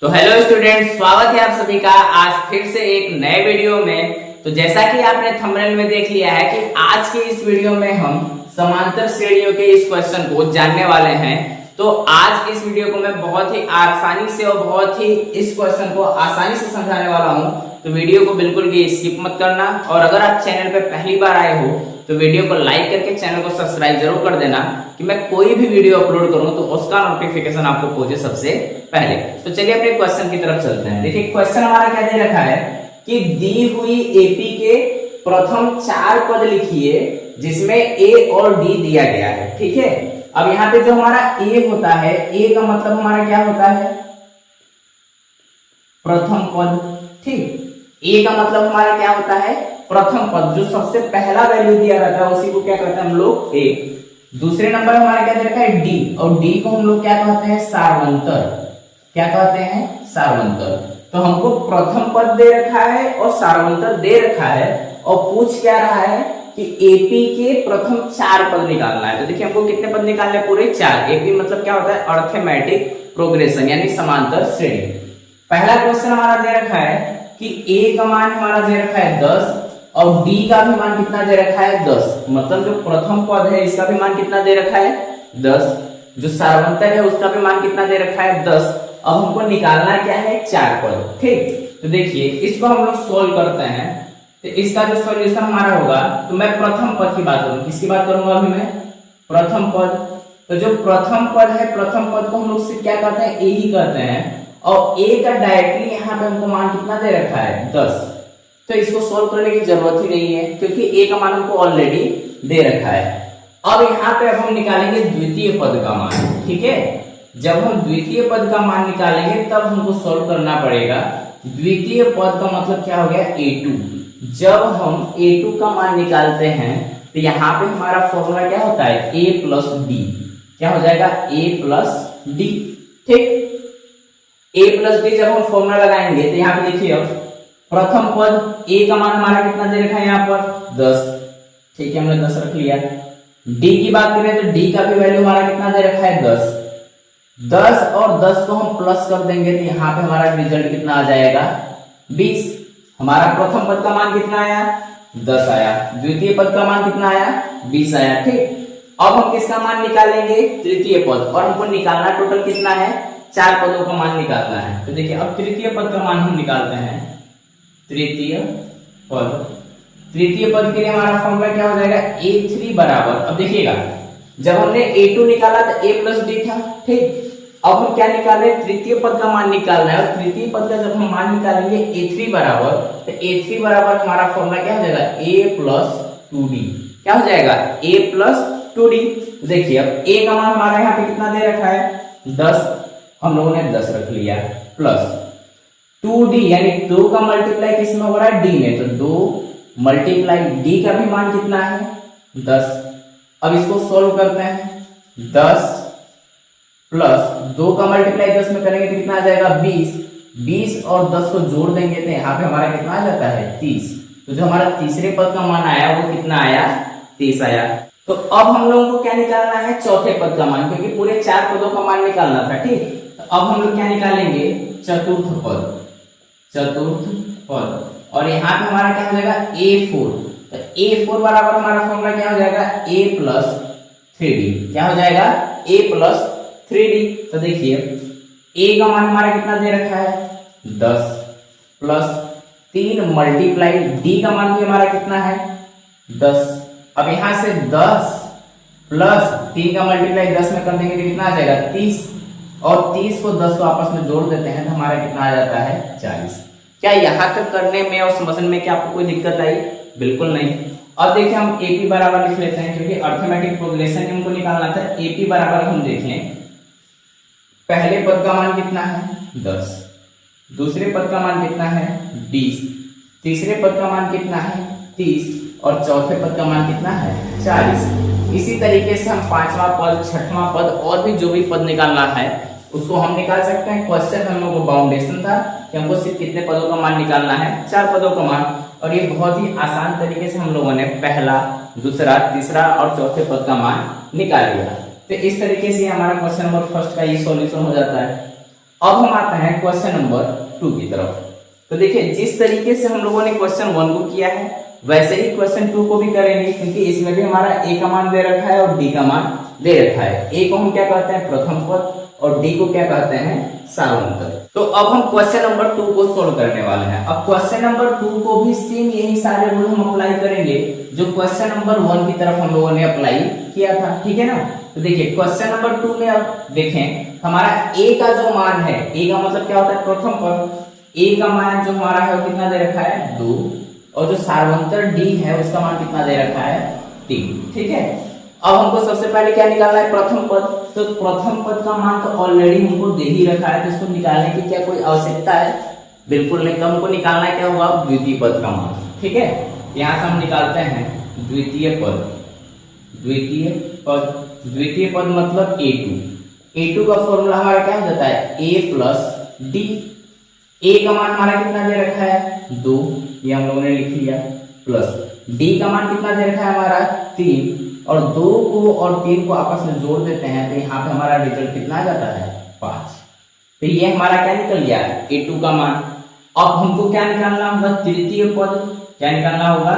तो hello student, स्वागत है आप सभी का आज फिर से एक नए वीडियो में। तो जैसा कि आपने थंबनेल में देख लिया है कि आज के इस वीडियो में हम समांतर श्रेणियों के इस क्वेश्चन को जानने वाले हैं। तो आज इस वीडियो को मैं बहुत ही आसानी से और बहुत ही इस क्वेश्चन को आसानी से समझाने वाला हूं। तो वीडियो को बिल्कुल भी स्किप मत करना, और अगर आप चैनल पे पहली बार आए हो तो वीडियो को लाइक करके चैनल को सब्सक्राइब जरूर कर देना कि मैं कोई भी वीडियो अपलोड करूं तो उसका नोटिफिकेशन आपको पहुंचे सबसे पहले। तो चलिए अपने क्वेश्चन की तरफ चलते हैं। देखिए क्वेश्चन हमारा क्या दे रखा है कि दी हुई एपी के प्रथम 4 पद लिखिए जिसमें ए और डी दिया गया है। ठीक है, अब यहाँ पे जो हमारा ए होता है, ए का मतलब हमारा क्या होता है? प्रथम पद। ठीक, ए का मतलब हमारा क्या होता है? प्रथम पद। जो सबसे पहला वैल्यू दिया रहता है उसी को क्या कहते हैं हम लोग? ए। दूसरे नंबर हमारा क्या दे रखा है? डी, और डी को हम लोग क्या कहते हैं? सारवंतर। क्या कहते हैं? सारवंतर। तो हमको प्रथम पद दे रखा है और सारवंतर दे रखा है, और पूछ क्या रहा है कि एपी के प्रथम 4 पद निकालना है। तो देखिए हमको कितने पद निकालने हैं? पूरे 4। एपी मतलब क्या होता है? अर्थमेटिक प्रोग्रेशन, यानी समांतर श्रेणी। पहला क्वेश्चन हमारा दे रखा है कि ए का मान हमारा दे रखा है 10 और डी का भी मान कितना दे रखा है? 10। मतलब जो प्रथम पद है इसका भी मान कितना दे रखा है? 10। जो सारवंतर है उसका भी मान कितना दे रखा है? 10। अब हमको निकालना क्या है? 4 पद। ठीक, तो देखिए इसको हम लोग सोल्व करते हैं। तो इसका जो सॉल्यूशन हमारा होगा, तो मैं प्रथम पद की बात करूं। किसकी बात करूंगा अभी मैं? प्रथम पद। तो जो प्रथम पद है, प्रथम पद को हम लोग से क्या कहते हैं? ए ही कहते हैं, और ए का डायरेक्टली यहाँ पे हमको मान कितना दे रखा है? 10। तो इसको सोल्व करने की जरूरत ही नहीं है क्योंकि ए का मान हमको ऑलरेडी दे रखा है। अब यहाँ पे अब हम निकालेंगे द्वितीय पद का मान। ठीक है, जब हम द्वितीय पद का मान निकालेंगे तब हमको सोल्व करना पड़ेगा। द्वितीय पद का मतलब क्या हो गया? A2। जब हम A2 का मान निकालते हैं तो यहाँ पे हमारा फॉर्मूला क्या होता है? A plus D. क्या हो जाएगा? A plus D. ठीक, A प्लस डी जब हम फॉर्मूला लगाएंगे तो यहाँ पे देखिए अब प्रथम पद A का मान हमारा कितना दे रखा है यहाँ पर? 10। ठीक है, हमने 10 रख लिया। D की बात करें तो D का भी वैल्यू हमारा कितना दे रखा है? 10। 10 और 10 को हम प्लस कर देंगे तो यहाँ पे हमारा रिजल्ट कितना आ जाएगा? 20। हमारा प्रथम पद का मान कितना आया? 10 आया। द्वितीय पद का मान कितना आया? 20 आया। ठीक, अब हम किसका मान निकालेंगे? तृतीय पद। और हमको निकालना टोटल कितना है? 4 पदों का मान निकालना है। तो देखिए अब तृतीय पद का मान हम निकालते हैं। तृतीय पद, तृतीय पद के लिए हमारा फॉर्मूला क्या हो जाएगा? A3 बराबर, अब देखिएगा जब हमने A2 निकाला तो A प्लस डी था। ठीक, अब हम क्या निकाले? तृतीय पद का मान निकालना है, और तृतीय पद का जब हम मान निकालेंगे A3 बराबर, तो A3 बराबर हमारा फॉर्मूला क्या हो जाएगा? A plus 2D। क्या हो जाएगा? A plus 2D। देखिए अब A का मान हमारा यहाँ पे कितना दे रखा है? 10। हम लोगों ने 10 रख लिया, प्लस 2D, यानी 2 का मल्टीप्लाई किसमें हो रहा है? D में। तो 2 मल्टीप्लाई D का भी मान कितना है? 10। अब इसको सोल्व करते हैं। 10 प्लस 2 का मल्टीप्लाई 10 में करेंगे तो कितना आ जाएगा? 20। 20 और 10 को जोड़ देंगे तो यहाँ पे हमारा कितना आ जाता है? 30। तो जो हमारा तीसरे पद का मान आया वो कितना आया? 30 आया। तो अब हम लोगों को क्या निकालना है? चौथे पद का मान, क्योंकि पूरे 4 पदों का मान निकालना था। ठीक, तो अब हम लोग क्या निकालेंगे? चतुर्थ पद। चतुर्थ पद, और यहाँ पे हमारा क्या हो जाएगा? A4। तो A4 बराबर हमारा फॉर्मूला क्या हो जाएगा? A plus 3D। क्या हो जाएगा? A plus 3D। तो देखिए A का मान हमारा कितना दे रखा है? 10 प्लस 3 मल्टीप्लाई D का मान भी हमारा कितना है? 10। अब यहाँ से 10 प्लस 3 का मल्टीप्लाई 10 में कर देंगे तो कितना आ जाएगा? 30। और 30 को 10 को आपस में जोड़ देते हैं तो हमारा कितना आ जाता है? 40। क्या यहाँ तक करने में और समझने में क्या आपको कोई दिक्कत आई? बिल्कुल नहीं। अब देखिए हम AP बराबर लिख लेते हैं क्योंकि अर्थमेटिक प्रोग्रेशन हमको निकालना था। AP बराबर हम देखें, पहले पद का मान कितना है? 10। दूसरे पद का मान कितना है? 20। तीसरे पद का मान कितना है? 30। और चौथे पद का मान कितना है? 40। इसी तरीके से हम 5वां पद, 6वां पद और भी जो भी पद निकालना है उसको हम निकाल सकते हैं। क्वेश्चन हम लोगों को बाउंडेशन था कि हमको सिर्फ कितने पदों का मान निकालना है? 4 पदों का मान। और ये बहुत ही आसान तरीके से हम लोगों ने पहला, दूसरा, तीसरा और चौथे पद का मान निकाल लिया। तो इस तरीके से हमारा क्वेश्चन नंबर फर्स्ट का ये सॉल्यूशन हो जाता है। अब हम आते हैं क्वेश्चन नंबर 2 की तरफ। तो देखिए जिस तरीके से हम लोगों ने क्वेश्चन 1 को किया है वैसे ही क्वेश्चन 2 को भी करेंगे, क्योंकि इसमें भी हमारा a का मान दे रखा है और d का मान दे रखा है। a को हम क्या कहते हैं प्रथम पद और d को क्या कहते हैं सार्वंतर। तो अब हम क्वेश्चन नंबर 2 को सोल्व करने वाले हैं। अब क्वेश्चन नंबर 2 को भी सेम यही सारे रूल हम अप्लाई करेंगे जो क्वेश्चन नंबर 1 की तरफ हम लोगों ने अप्लाई किया था, ठीक है ना। तो देखिए क्वेश्चन नंबर 2 में अब देखें हमारा a का जो मान है, a का मतलब क्या होता है प्रथम पद, a का मान जो हमारा है वो कितना दे रखा है 2, और जो सार्वंतर d है उसका मान कितना दे रखा है 3, ठीक है। अब हमको सबसे पहले क्या निकालना है प्रथम पद। तो प्रथम पद का मान तो ऑलरेडी हमको दे ही रखा है, तो इसको निकालने की क्या कोई आवश्यकता है? बिल्कुल नहीं। तो हमको निकालना क्या होगा द्वितीय पद का मान, ठीक है। यहाँ से हम निकालते हैं द्वितीय पद। द्वितीय पद मतलब a2 का फॉर्मूला हमारा क्या हो जाता है a प्लस डी। a का मान हमारा कितना दे रखा है 2, ये हम लोगों ने लिख लिया, प्लस d का मान कितना दे रखा है हमारा 3, और 2 को और 3 को आपस में जोड़ देते हैं तो यहाँ पे हमारा रिजल्ट कितना आ जाता है 5। तो ये हमारा क्या निकल गया a2 का मान। अब हमको क्या निकालना होगा तृतीय पद। क्या निकालना होगा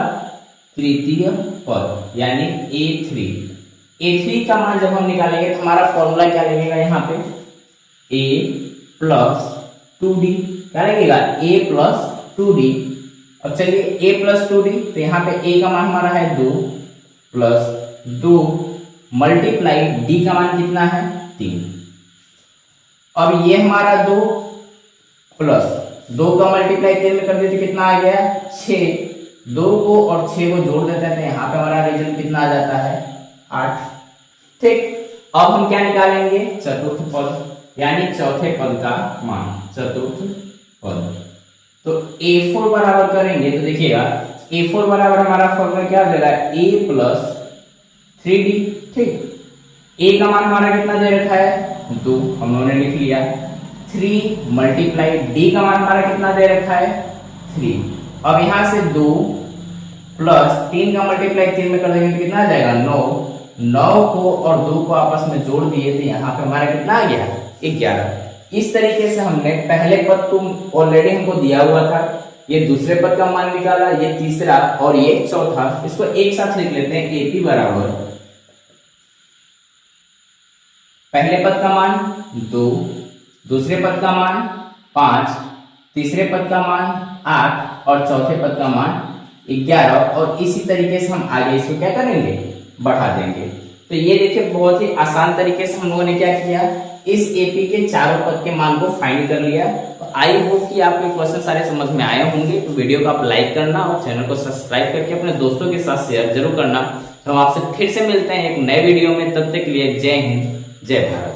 तृतीय पद यानी a3 का मान जब हम निकालेंगे तो हमारा फॉर्मूला क्या लगेगा यहाँ पे a प्लस 2d। क्या लगेगा a प्लस 2d। अब चलिए a प्लस 2d, तो यहाँ पे a का मान हमारा है 2 प्लस 2 मल्टीप्लाई d का मान कितना है 3। अब ये हमारा 2 प्लस 2 का मल्टीप्लाई 3 में कर देते कितना आ गया 6। 2 को और 6 को जोड़ देते हैं तो यहाँ पे हमारा रिजल्ट कितना आ जाता है 8, ठीक। अब हम क्या निकालेंगे चतुर्थ पद यानी चौथे पद का मान, चतुर्थ पद। तो a4 बराबर करेंगे तो देखिएगा a4 बराबर हमारा फॉर्मूला क्या हो जाएगा a प्लस 3d, ठीक। a का मान हमारा कितना दे रखा है 2, हम लोगों ने लिख लिया। 3 मल्टीप्लाई d का मान हमारा कितना दे रखा है 3। अब यहां से 2 प्लस 3 का मल्टीप्लाई 3 में कर देंगे तो कितना आ जाएगा 9 को और 2 को आपस में जोड़ दिए तो यहाँ पे हमारा कितना आ गया 11। इस तरीके से हमने पहले पद को ऑलरेडी हमको दिया हुआ था, ये दूसरे पद का मान निकाला, ये तीसरा और ये चौथा। इसको एक साथ लिख लेते हैं AP बराबर पहले पद का मान 2, दूसरे पद का मान 5, तीसरे पद का मान 8 और चौथे पद का मान 11। और इसी तरीके से हम आगे इसको क्या करेंगे बढ़ा देंगे। तो ये देखिए बहुत ही आसान तरीके से हम लोगों ने क्या किया इस AP के चारों पद के मान को फाइंड कर लिया। तो आई होप कि आपको क्वेश्चन सारे समझ में आए होंगे। तो वीडियो को आप लाइक करना और चैनल को सब्सक्राइब करके अपने दोस्तों के साथ शेयर जरूर करना। तो हम आपसे फिर से मिलते हैं एक नए वीडियो में, तब तक के लिए जय हिंद जय भारत।